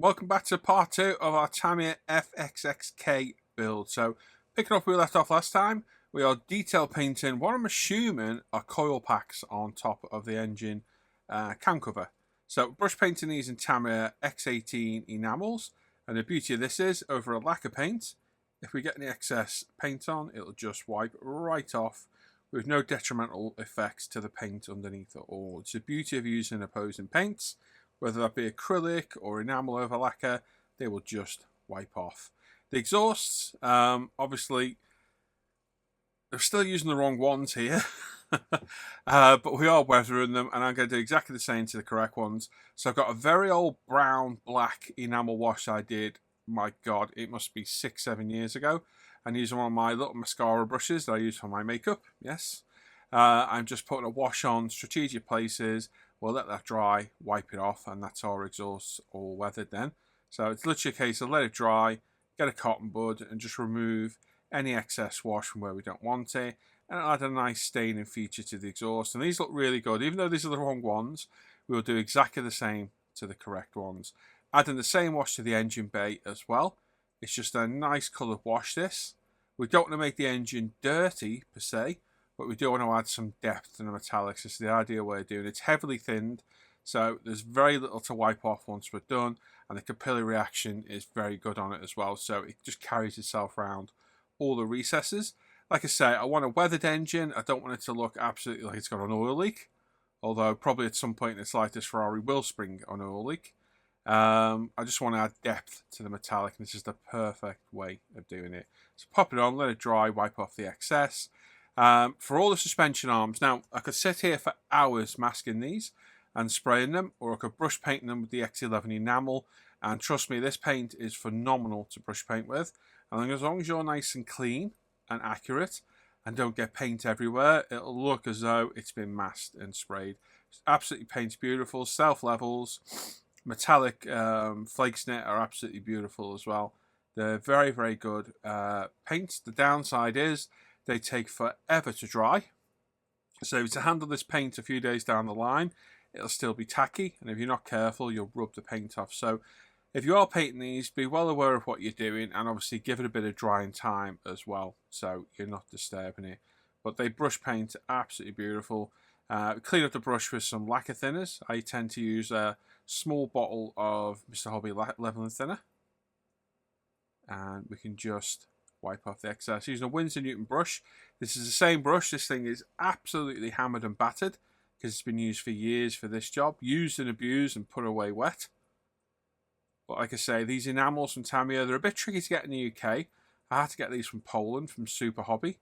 Welcome back to part 2 of our Tamiya FXXK build. So, picking up where we left off last time, we are detail painting what I'm assuming are coil packs on top of the engine cam cover. So, brush painting these in Tamiya X18 enamels, and the beauty of this is, over a lacquer paint, if we get any excess paint on, it'll just wipe right off with no detrimental effects to the paint underneath at all. It's the beauty of using opposing paints. Whether that be acrylic or enamel over lacquer, they will just wipe off. The exhausts, obviously, they're still using the wrong ones here, but we are weathering them, and I'm going to do exactly the same to the correct ones. So I've got a very old brown black enamel wash I did, my God, it must be 6-7 years ago. I'm using one of my little mascara brushes that I use for my makeup, yes. I'm just putting a wash on strategic places. We'll let that dry, wipe it off, and that's our exhausts all weathered then. So it's literally a case of let it dry, get a cotton bud, and just remove any excess wash from where we don't want it, and add a nice staining feature to the exhaust. And these look really good. Even though these are the wrong ones, we'll do exactly the same to the correct ones. Adding the same wash to the engine bay as well. It's just a nice coloured wash, this. We don't want to make the engine dirty, per se, but we do want to add some depth to the metallics. This is the ideal way of doing it. It's heavily thinned, so there's very little to wipe off once we're done, and the capillary reaction is very good on it as well, so it just carries itself around all the recesses. Like I say, I want a weathered engine. I don't want it to look absolutely like it's got an oil leak, although probably at some point in its life this Ferrari will spring an oil leak. I just want to add depth to the metallic, and this is the perfect way of doing it. So pop it on, let it dry, wipe off the excess. For all the suspension arms, now I could sit here for hours masking these and spraying them, or I could brush paint them with the X11 enamel, and trust me, this paint is phenomenal to brush paint with, and as long as you're nice and clean and accurate and don't get paint everywhere, it'll look as though it's been masked and sprayed. It's absolutely paints beautiful, self levels, metallic flakes knit are absolutely beautiful as well. They're very, very good paints. The downside is they take forever to dry. So to handle this paint a few days down the line, it'll still be tacky, and if you're not careful, you'll rub the paint off. So if you are painting these, be well aware of what you're doing, and obviously give it a bit of drying time as well, so you're not disturbing it. But they brush paint absolutely beautiful. Clean up the brush with some lacquer thinners. I tend to use a small bottle of Mr. Hobby leveling thinner, and we can just wipe off the excess using a Winsor Newton brush. This is the same brush. This thing is absolutely hammered and battered because it's been used for years for this job, used and abused and put away wet. But like I say, these enamels from Tamiya, they're a bit tricky to get in the UK. I had to get these from Poland, from Super Hobby.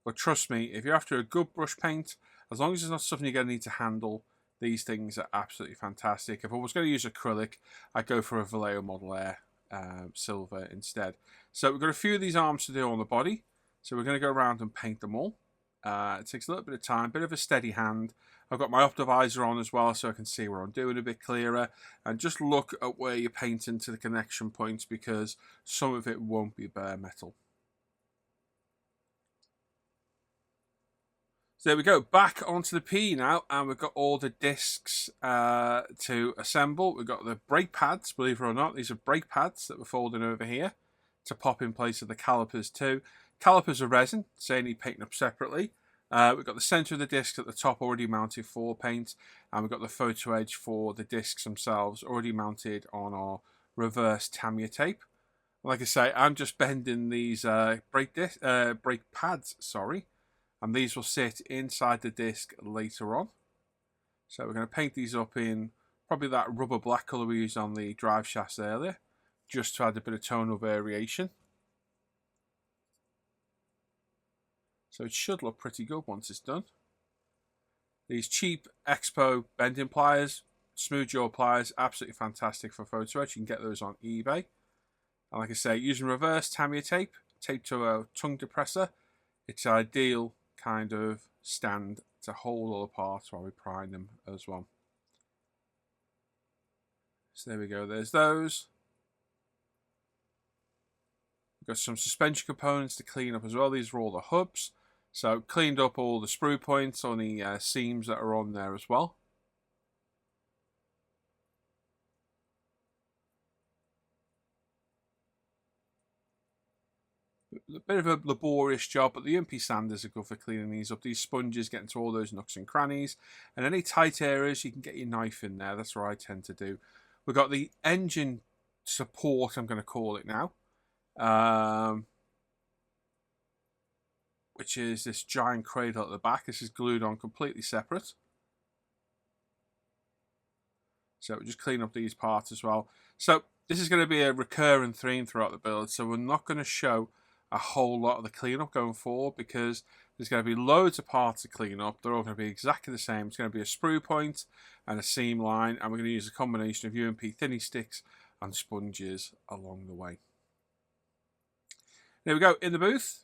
But trust me, if you're after a good brush paint, as long as it's not something you're going to need to handle, these things are absolutely fantastic. If I was going to use acrylic, I'd go for a Vallejo Model Air silver instead. So we've got a few of these arms to do on the body, so we're going to go around and paint them all. It takes a little bit of time, bit of a steady hand. I've got my optivisor on as well, so I can see where I'm doing a bit clearer, and just look at where you're painting to the connection points, because some of it won't be bare metal. So there we go, back onto the P now, and we've got all the discs to assemble. We've got the brake pads, believe it or not. These are brake pads that we're folding over here to pop in place of the calipers too. Calipers are resin, so they need painting up separately. We've got the centre of the discs at the top already mounted for paint, and we've got the photo edge for the discs themselves already mounted on our reverse Tamiya tape. Like I say, I'm just bending these brake pads, sorry. And these will sit inside the disc later on. So we're going to paint these up in probably that rubber black colour we used on the drive shafts earlier, just to add a bit of tonal variation. So it should look pretty good once it's done. These cheap Expo bending pliers, smooth jaw pliers, absolutely fantastic for photo edge. You can get those on eBay. And like I say, using reverse Tamiya tape, taped to a tongue depressor, it's ideal kind of stand to hold all the parts while we prime them as well. So there we go, there's those. We've got some suspension components to clean up as well. These are all the hubs. So cleaned up all the sprue points on the seams that are on there as well. A bit of a laborious job, but the UMP sanders are good for cleaning these up. These sponges get into all those nooks and crannies, and any tight areas you can get your knife in there. That's what I tend to do. We've got the engine support, I'm going to call it now, which is this giant cradle at the back. This is glued on completely separate. So we'll just clean up these parts as well. So this is going to be a recurring theme throughout the build, so we're not going to show a whole lot of the cleanup going forward because there's going to be loads of parts to clean up. They're all going to be exactly the same. It's going to be a sprue point and a seam line, and we're going to use a combination of UMP thinny sticks and sponges along the way. There we go, in the booth.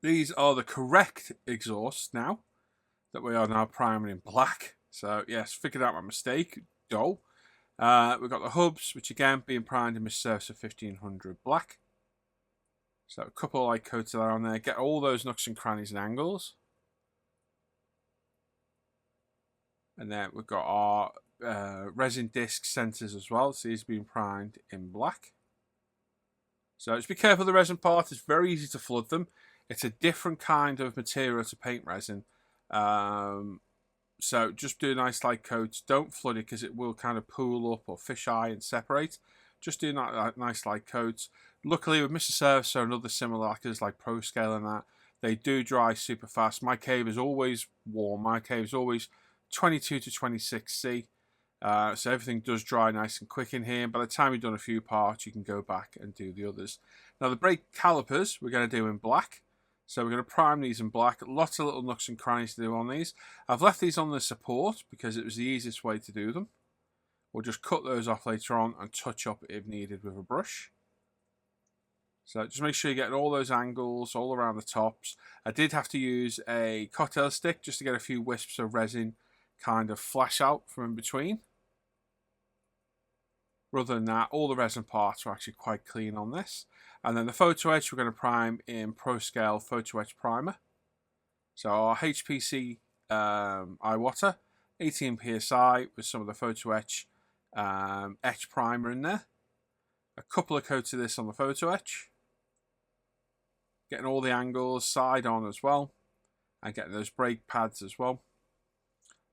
These are the correct exhausts now that we are now priming in black. So yes, figured out my mistake. Dull. We've got the hubs, which again being primed in Mercersa 1500 black. So a couple of light coats of that on there. Get all those nooks and crannies and angles. And then we've got our resin disc centers as well. So these are being primed in black. So just be careful of the resin part. It's very easy to flood them. It's a different kind of material to paint resin. So just do nice light coats. Don't flood it because it will kind of pool up or fisheye and separate. Just do nice light coats. Luckily with Mr. Surfacer and other similar lacquers like Pro Scale and that, they do dry super fast. My cave is always warm. My cave is always 22 to 26C. So everything does dry nice and quick in here. By the time you've done a few parts, you can go back and do the others. Now the brake calipers we're going to do in black. So we're going to prime these in black. Lots of little nooks and crannies to do on these. I've left these on the support because it was the easiest way to do them. We'll just cut those off later on and touch up if needed with a brush. So just make sure you're getting all those angles all around the tops. I did have to use a cocktail stick just to get a few wisps of resin kind of flash out from in between. Rather than that, all the resin parts are actually quite clean on this. And then the photo etch we're going to prime in Pro Scale Photo Etch Primer. So our HPC iWater, 18 PSI with some of the photo etch etch primer in there. A couple of coats of this on the photo etch. Getting all the angles side on as well. And getting those brake pads as well.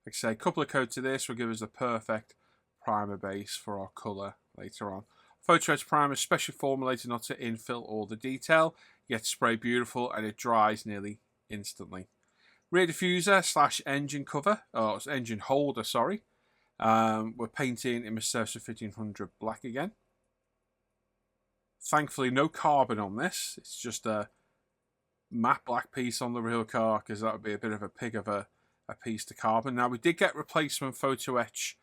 Like I say, a couple of coats of this will give us the perfect primer base for our colour later on. Photo Etch Primer is specially formulated not to infill all the detail. You get to spray beautiful and it dries nearly instantly. Rear diffuser / engine cover, or engine holder, sorry. We're painting in Mercersa 1500 black again. Thankfully no carbon on this. It's just a matte black piece on the real car because that would be a bit of a pig of a piece to carbon. Now we did get replacement photo etch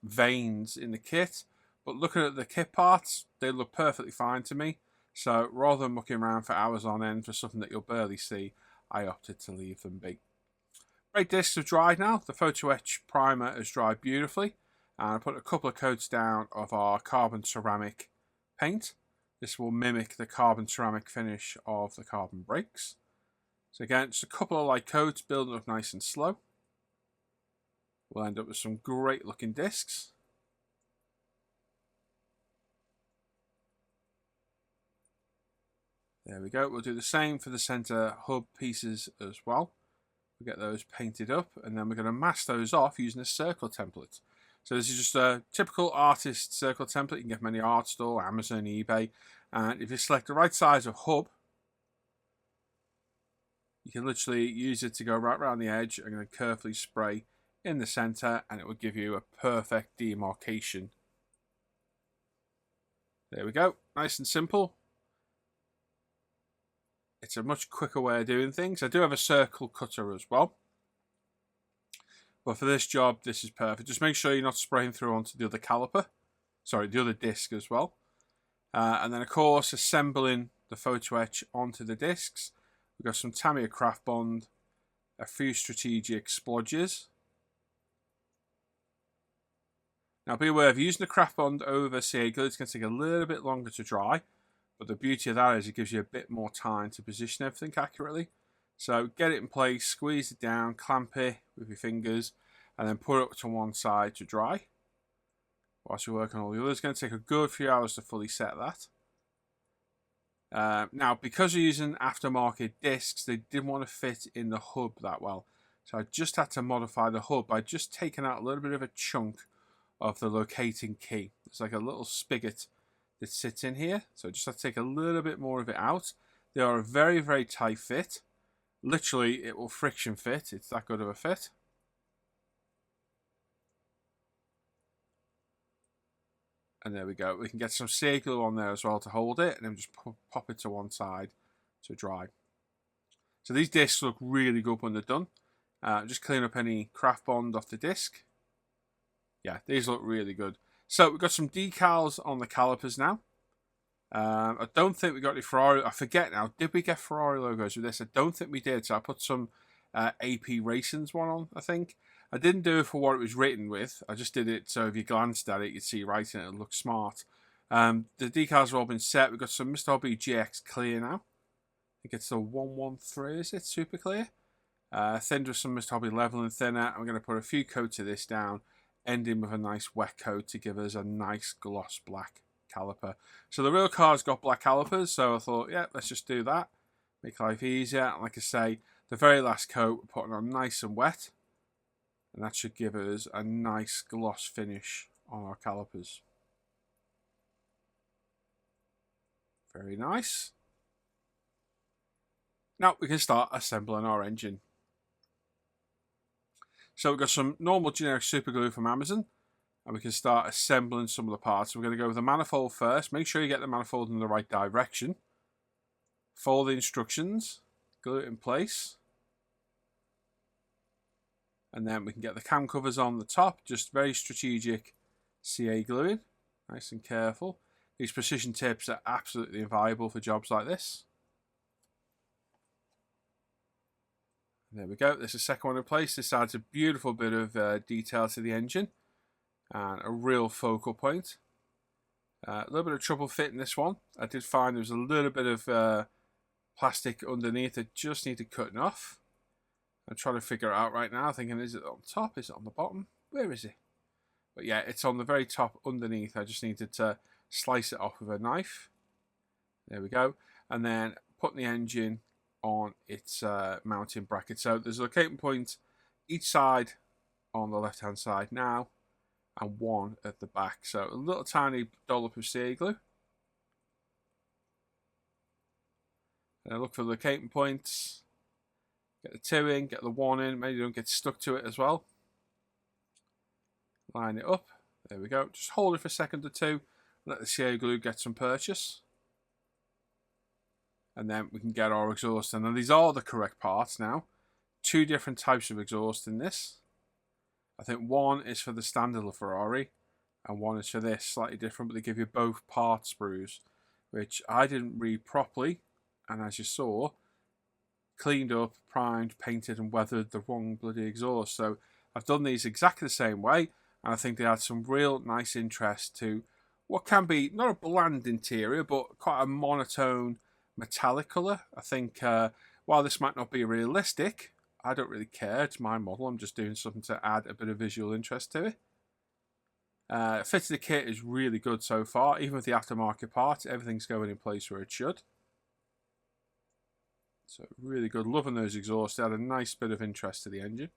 veins in the kit, but looking at the kit parts, they look perfectly fine to me. So rather than mucking around for hours on end for something that you'll barely see, I opted to leave them be. Brake discs have dried now. The photo etch primer has dried beautifully, and I put a couple of coats down of our carbon ceramic paint. This will mimic the carbon ceramic finish of the carbon brakes. So again, just a couple of light coats, building up nice and slow. We'll end up with some great looking discs. There we go. We'll do the same for the center hub pieces as well. We'll get those painted up and then we're going to mask those off using a circle template. So this is just a typical artist circle template. You can get from any art store, Amazon, eBay. And if you select the right size of hub, you can literally use it to go right around the edge. I'm going to carefully spray in the center and it will give you a perfect demarcation. There we go. Nice and simple. It's a much quicker way of doing things. I do have a circle cutter as well. But for this job, this is perfect. Just make sure you're not spraying through onto the other caliper. Sorry, the other disc as well. And then, of course, assembling the photo etch onto the discs. We've got some Tamiya craft bond, a few strategic splodges. Now, be aware of using the craft bond over CA glue. It's going to take a little bit longer to dry. But the beauty of that is it gives you a bit more time to position everything accurately. So get it in place, squeeze it down, clamp it with your fingers, and then put it up to one side to dry. Whilst you work on all the others, it's going to take a good few hours to fully set that. Now, because we're using aftermarket discs, they didn't want to fit in the hub that well. So I just had to modify the hub by just taking out a little bit of a chunk of the locating key. It's like a little spigot that sits in here. So I just have to take a little bit more of it out. They are a very, very tight fit. Literally, it will friction fit. It's that good of a fit. And there we go. We can get some CA glue on there as well to hold it, and then just pop it to one side to dry. So these discs look really good when they're done. Just clean up any craft bond off the disc. Yeah, these look really good. So we've got some decals on the calipers now. I don't think we got any Ferrari. I forget now. Did we get Ferrari logos with this? I don't think we did. So I put some AP Racing's one on, I think. I didn't do it for what it was written with. I just did it so if you glanced at it, you'd see writing it. It looked smart. The decals have all been set. We've got some Mr. Hobby GX clear now. I think it's the 113, is it? Super clear. Thinned with some Mr. Hobby leveling thinner. I'm going to put a few coats of this down, ending with a nice wet coat to give us a nice gloss black caliper. So the real car's got black calipers, so I thought, yeah, let's just do that. Make life easier. And like I say, the very last coat we're putting on nice and wet. And that should give us a nice gloss finish on our calipers. Very nice. Now we can start assembling our engine. So we've got some normal generic super glue from Amazon. And we can start assembling some of the parts. We're going to go with the manifold first. Make sure you get the manifold in the right direction. Follow the instructions. Glue it in place. And then we can get the cam covers on the top. Just very strategic CA gluing. Nice and careful. These precision tips are absolutely invaluable for jobs like this. And there we go. There's the second one in place. This adds a beautiful bit of detail to the engine. And a real focal point. A little bit of trouble fitting this one. I did find there was a little bit of plastic underneath that just needed cutting off. I'm trying to figure it out right now, thinking, is it on top? Is it on the bottom? Where is it? But yeah, it's on the very top underneath. I just needed to slice it off with a knife. There we go. And then putting the engine on its mounting bracket. So there's a locating point each side on the left-hand side now, and one at the back. So a little tiny dollop of CA glue. And I look for the locating points. Get the 2 in, get the 1 in. Maybe you don't get stuck to it as well. Line it up. There we go. Just hold it for a second or two. Let the CA glue get some purchase. And then we can get our exhaust. And these are the correct parts now. 2 different types of exhaust in this. I think one is for the standard Ferrari. And one is for this. Slightly different, but they give you both part sprues. Which I didn't read properly. And as you saw, cleaned up, primed, painted and weathered the wrong bloody exhaust. So I've done these exactly the same way, and I think they add some real nice interest to what can be not a bland interior but quite a monotone metallic colour. I think while this might not be realistic, I don't really care. It's my model. I'm just doing something to add a bit of visual interest to it. Fit of the kit is really good so far. Even with the aftermarket parts, everything's going in place where it should. So really good. Loving those exhausts. They add a nice bit of interest to the engine.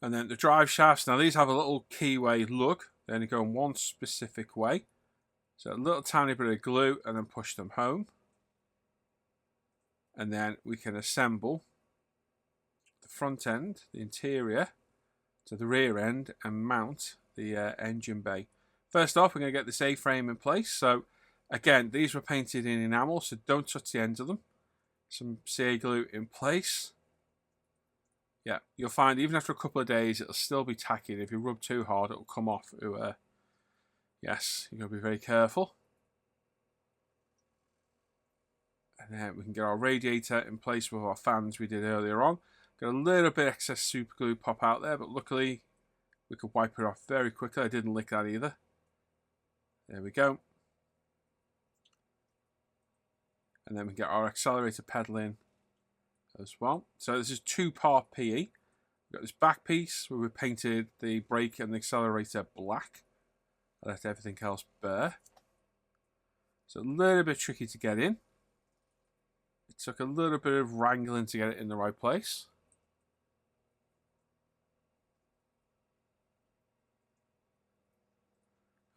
And then the drive shafts. Now these have a little keyway lug. They only go in one specific way. So a little tiny bit of glue and then push them home. And then we can assemble the front end, the interior, to the rear end and mount the engine bay. First off, we're going to get this A-frame in place. So again, these were painted in enamel, so don't touch the ends of them. Some CA glue in place. Yeah, you'll find even after a couple of days, it'll still be tacky. If you rub too hard, it'll come off. Yes, you've got to be very careful. And then we can get our radiator in place with our fans we did earlier on. Got a little bit excess super glue pop out there, but luckily we could wipe it off very quickly. I didn't lick that either. There we go. And then we get our accelerator pedal in as well. So this is 2-part PE. We've got this back piece where we painted the brake and the accelerator black. I left everything else bare. It's a little bit tricky to get in. It took a little bit of wrangling to get it in the right place.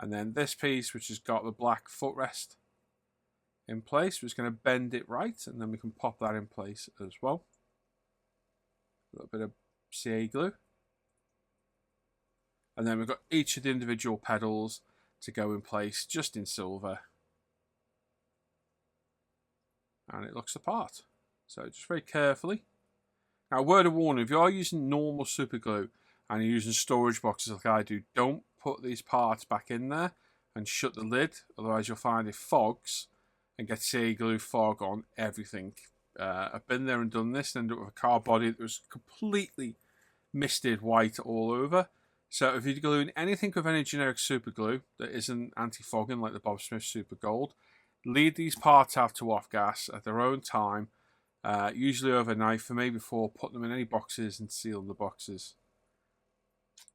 And then this piece, which has got the black footrest in place, we're just going to bend it right, and then we can pop that in place as well. A little bit of CA glue. And then we've got each of the individual pedals to go in place just in silver. And it looks the part. So just very carefully. Now, a word of warning, if you are using normal super glue and you're using storage boxes like I do, don't put these parts back in there and shut the lid. Otherwise you'll find it fogs and get CA glue fog on everything. I've been there and done this and ended up with a car body that was completely misted white all over. So if you're gluing anything with any generic super glue that isn't anti-fogging like the Bob Smith Super Gold, leave these parts out to off gas at their own time, usually overnight for me before putting them in any boxes and sealing the boxes.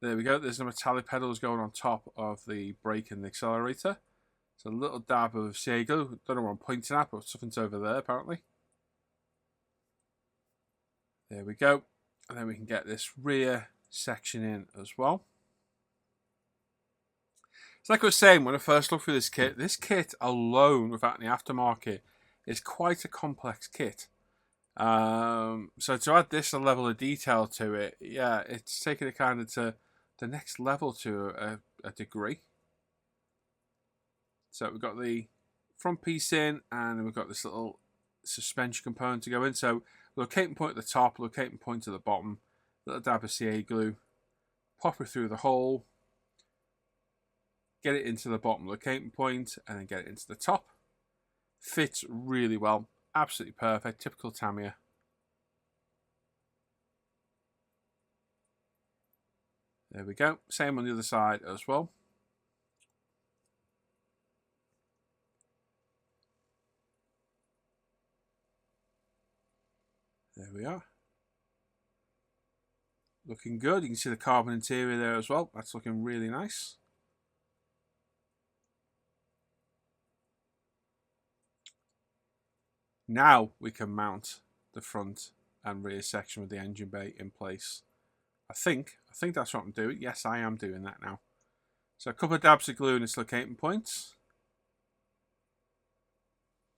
There we go, there's the metallic pedals going on top of the brake and the accelerator. So a little dab of CA glue, don't know what I'm pointing at, but something's over there apparently. There we go, and then we can get this rear section in as well. So like I was saying when I first looked through this kit alone without any aftermarket is quite a complex kit. So to add this level of detail to it, yeah, it's taken it kind of to the next level to a degree. So we've got the front piece in, and then we've got this little suspension component to go in. So locating point at the top, locating point at the bottom, little dab of CA glue, pop it through the hole, get it into the bottom locating point, and then get it into the top. Fits really well, absolutely perfect, typical Tamiya. There we go, same on the other side as well. There we are. Looking good. You can see the carbon interior there as well. That's looking really nice. Now we can mount the front and rear section with the engine bay in place. I think that's what I'm doing. Yes, I am doing that now. So a couple of dabs of glue in its locating points.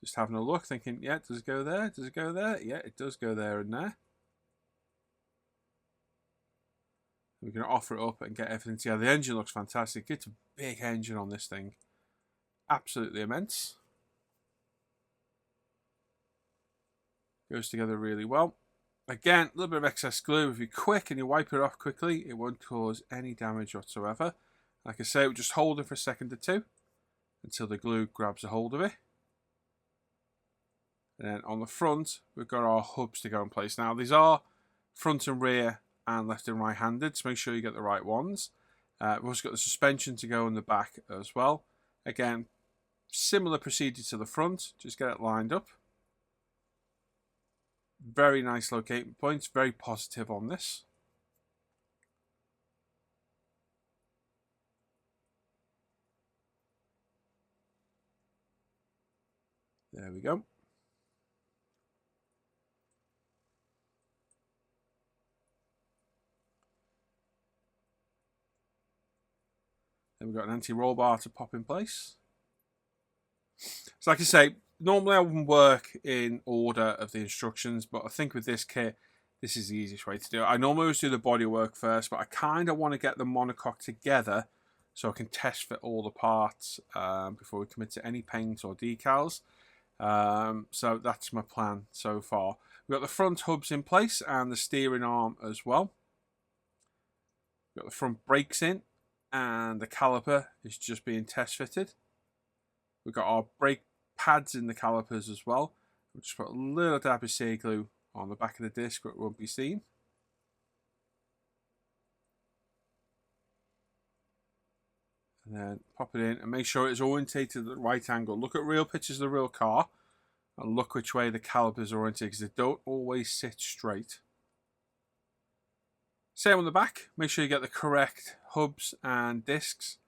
Just having a look, thinking, yeah, does it go there? Does it go there? Yeah, it does go there and there. We're going to offer it up and get everything together. The engine looks fantastic. It's a big engine on this thing. Absolutely immense. Goes together really well. Again, a little bit of excess glue. If you're quick and you wipe it off quickly, it won't cause any damage whatsoever. Like I say, we just hold it for a second or two until the glue grabs a hold of it. And then on the front, we've got our hubs to go in place. Now, these are front and rear and left and right handed, so make sure you get the right ones. We've also got the suspension to go in the back as well. Again, similar procedure to the front, just get it lined up. Very nice locating points, very positive on this. There we go. Then we've got an anti-roll bar to pop in place. So like I say, normally I wouldn't work in order of the instructions, but I think with this kit, this is the easiest way to do it. I normally always do the body work first, but I kind of want to get the monocoque together so I can test fit all the parts before we commit to any paint or decals. So that's my plan so far. We've got the front hubs in place and the steering arm as well. We've got the front brakes in, and the caliper is just being test fitted. We've got our brake pads in the calipers as well. We'll just put a little dab of CA glue on the back of the disc where it won't be seen. And then pop it in and make sure it's orientated at the right angle. Look at real pictures of the real car and look which way the calipers are orientated, because they don't always sit straight. Same on the back. Make sure you get the correct hubs and discs.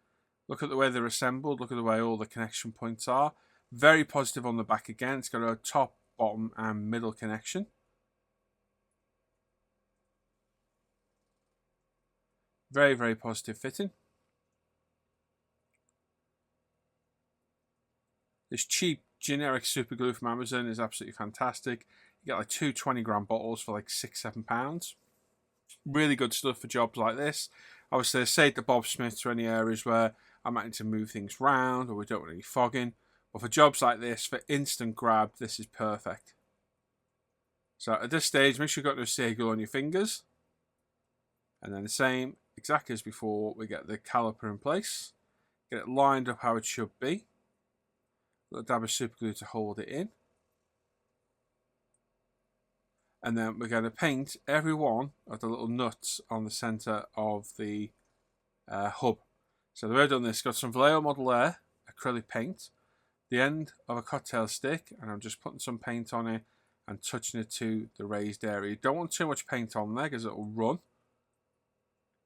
Look at the way they're assembled. Look at the way all the connection points are. Very positive on the back again. It's got a top, bottom and middle connection. Very, very positive fitting. This cheap generic super glue from Amazon is absolutely fantastic. You get like two 20-gram bottles for like £6-7. Really good stuff for jobs like this. Obviously, I say to Bob Smiths for any areas where I'm having to move things round or we don't want any fogging. But for jobs like this, for instant grab, this is perfect. So at this stage, make sure you've got no seal on your fingers. And then the same, exactly as before, we get the caliper in place. Get it lined up how it should be. A little dab of super glue to hold it in. And then we're going to paint every one of the little nuts on the centre of the hub. So the way I've done this, got some Vallejo Model Air acrylic paint, the end of a cocktail stick, and I'm just putting some paint on it and touching it to the raised area. You don't want too much paint on there because it will run.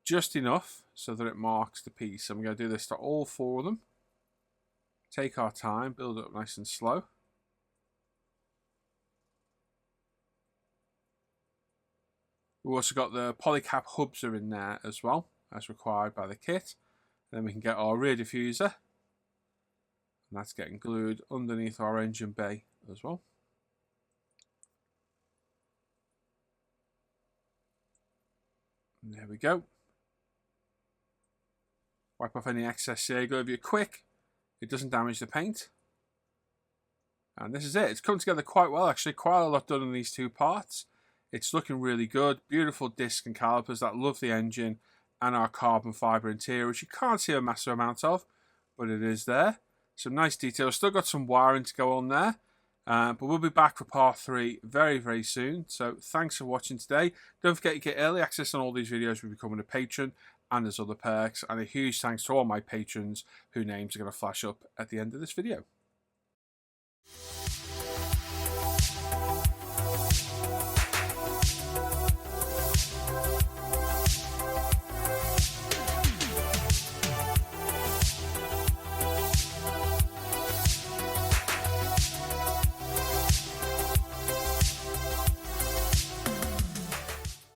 Just enough so that it marks the piece. And we're going to do this to all four of them. Take our time, build it up nice and slow. We've also got the polycap hubs are in there as well, as required by the kit. Then we can get our rear diffuser. And that's getting glued underneath our engine bay as well. And there we go. Wipe off any excess seal glue if you're quick. It doesn't damage the paint. And this is it. It's come together quite well actually. Quite a lot done in these two parts. It's looking really good. Beautiful disc and calipers that love the engine and our carbon fibre interior, which you can't see a massive amount of, but it is there. Some nice details. Still got some wiring to go on there. But we'll be back for part 3 very, very soon. So thanks for watching today. Don't forget you get early access on all these videos by becoming a patron, and there's other perks. And a huge thanks to all my patrons whose names are going to flash up at the end of this video.